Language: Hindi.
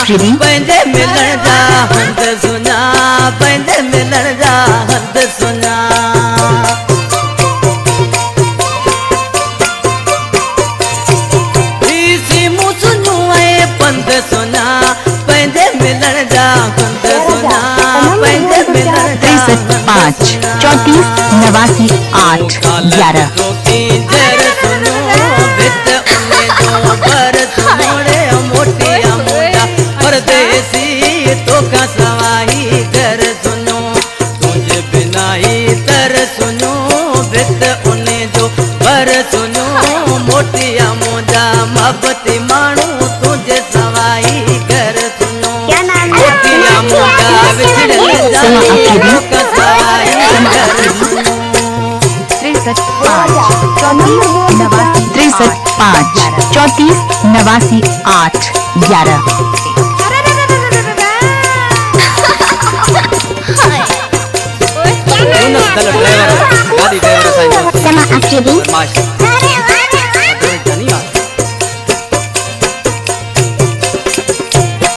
आखिरी पंहिंजे मिलण जा हंध सुञा पंहिंजे मिलण जा हंध सुञा सीमूं सुञूं ऐं पंध सुञा पंहिंजे मिलण जा हंध सुञा पंहिंजे मिलण जा 63 5 34 89 8 11 परदेसी तो का सवाई घर सुनो तुझे बिना ही तर सुनो बित उन्हें जो पर सुनो मोटिया मोजा मोहब्बती मानू तुझे सवाई घर सुनो मोटिया मोजा बिछड़ जाए तो का सवाई घर सुनो 63 5 34 89 8 11 ड्राइवर गाड़ी ड्राइवर sama akhiri माश